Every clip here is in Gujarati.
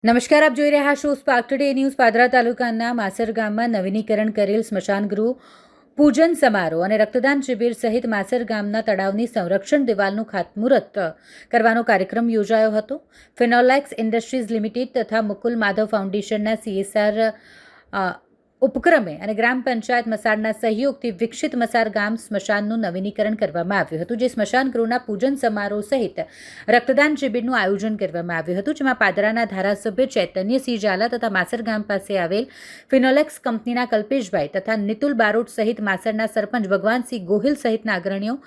નમસ્કાર, આપ જોઈ રહ્યા છો સ્પાર્ક ટુડે ન્યૂઝ. પાદરા તાલુકાના માસર ગામમાં નવીનીકરણ કરેલ સ્મશાન ગૃહ, પૂજન સમારોહ અને રક્તદાન શિબિર સહિત માસર ગામના તળાવની સંરક્ષણ દિવાલનું ખાતમુહૂર્ત કરવાનો કાર્યક્રમ યોજાયો હતો. ફિનોલેક્સ ઇન્ડસ્ટ્રીઝ લિમિટેડ તથા મુકુલ માધવ ફાઉન્ડેશનના CSR ઉપક્રમે અને ગ્રામ પંચાયત મસાડના સહયોગથી વિકસિત મસાર ગામ સ્મશાનનું નવીનીકરણ કરવામાં આવ્યું હતું, જે સ્મશાન ગૃહના પૂજન સમારોહ સહિત રક્તદાન શિબિરનું આયોજન કરવામાં આવ્યું હતું, જેમાં પાદરાના ધારાસભ્ય ચૈતન્યસિંહ ઝાલા તથા માસર ગામ પાસે આવેલ ફિનોલેક્સ કંપનીના કલ્પેશભાઈ તથા નિતુલ બારોટ સહિત માસરના સરપંચ ભગવાનસિંહ ગોહિલ સહિતના અગ્રણીઓ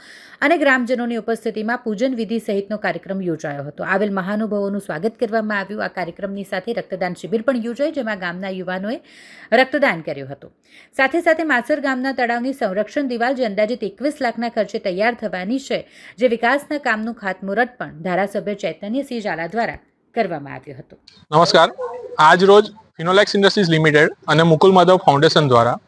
અને ગ્રામજનોની ઉપસ્થિતિમાં પૂજન વિધિ સહિતનો કાર્યક્રમ યોજાયો હતો. આવેલ મહાનુભાવોનું સ્વાગત કરવામાં આવ્યું. આ કાર્યક્રમની સાથે રક્તદાન શિબિર પણ યોજાઈ, જેમાં ગામના યુવાનોએ રક્તદાન કર્યું હતું. સાથે સાથે માસર ગામના તળાવની સંરક્ષણ દિવાલ, જે અંદાજિત 21 લાખના ખર્ચે તૈયાર થવાની છે, જે વિકાસના કામનું ખાતમુહૂર્ત પણ ધારાસભ્ય ચૈતન્યસિંહ ઝાલા દ્વારા કરવામાં આવ્યું હતું. નમસ્કાર. આજ રોજ ફિનોલેક્સ ઇન્ડસ્ટ્રીઝ લિમિટેડ અને મુકુલ માધવ ફાઉન્ડેશન દ્વારા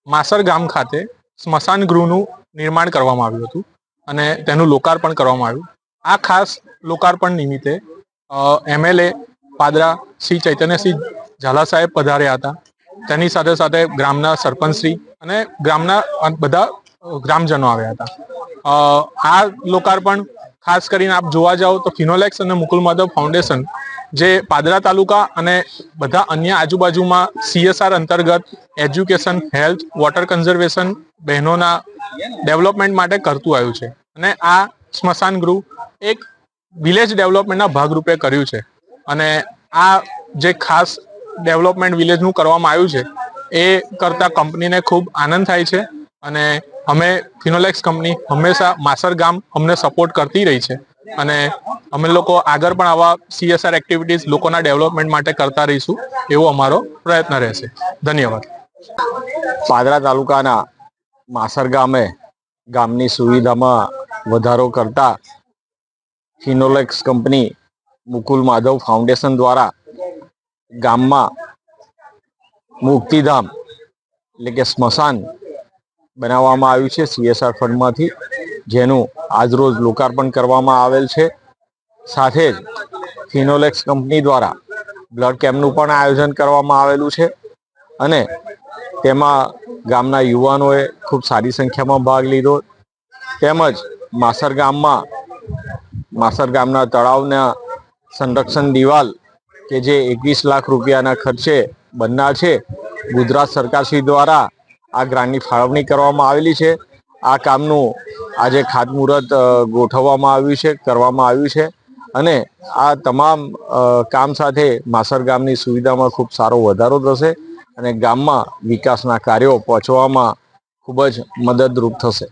માસર ગામ ખાતે સ્મશાન ગૃહનું નિર્માણ કરવામાં આવ્યું હતું અને તેનું લોકાર્પણ કરવામાં આવ્યું. આ ખાસ લોકાર્પણ નિમિત્તે MLA પાદરા શ્રી ચૈતન્યસિંહ ઝાલા સાહેબ પધાર્યા હતા. તેની સાથે સાથે ગ્રામના સરપંચશ્રી અને ગ્રામના બધા ગ્રામજનો આવ્યા હતા. આ લોકાર્પણ ખાસ કરીને આપ જોવા જાઓ તો ફિનોલેક્સ અને મુકુલ માધવ ફાઉન્ડેશન, જે પાદરા તાલુકા અને બધા અન્ય આજુબાજુમાં CSR અંતર્ગત એજ્યુકેશન, હેલ્થ, વોટર કન્ઝર્વેશન, બહેનોના ડેવલપમેન્ટ માટે કરતું આવ્યું છે અને આ સ્મશાન ગૃહ એક વિલેજ ડેવલપમેન્ટના ભાગરૂપે કર્યું છે. અને આ જે ખાસ ડેવલપમેન્ટ વિલેજનું કરવામાં આવ્યું છે એ કરતા કંપનીને ખૂબ આનંદ થાય છે અને અમે ફિનોલેક્સ કંપની હંમેશા માસર ગામ અમને સપોર્ટ કરતી રહી છે અને અમે લોકો આગળ પણ આવા CSR એક્ટિવિટીઝ લોકોના ડેવલપમેન્ટ માટે કરતા રહીશું, એવો અમારો પ્રયત્ન રહેશે. ધન્યવાદ. પાદરા તાલુકાના માસર ગામની સુવિધામાં વધારો કરતા ફિનોલેક્સ કંપની મુકુલ માધવ ફાઉન્ડેશન દ્વારા ગામમાં મુક્તિધામ એટલે કે સ્મશાન બનાવવામાં આવ્યું છે CSR ફંડમાંથી, જેનું આજરોજ લોકાર્પણ કરવામાં આવેલ છે. સાથે જ ફિનોલેક્સ કંપની દ્વારા બ્લડ કેમ્પનું પણ આયોજન કરવામાં આવેલું છે અને તેમાં ગામના યુવાનોએ ખૂબ સારી સંખ્યામાં ભાગ લીધો. તેમજ માસર ગામના તળાવના સંરક્ષણ દિવાલ કે જે 21 લાખ રૂપિયાના ખર્ચે બનનાર છે, ગુજરાત સરકારશ્રી દ્વારા આ ગ્રાન્ટની ફાળવણી કરવામાં આવેલી છે. આ કામનું આજે ખાતમુહૂર્ત કરવામાં આવ્યું છે અને આ તમામ કામ સાથે માસર ગામની સુવિધામાં ખૂબ સારો વધારો થશે અને ગામમાં વિકાસના કાર્યો પહોંચવામાં ખૂબ જ મદદરૂપ થશે.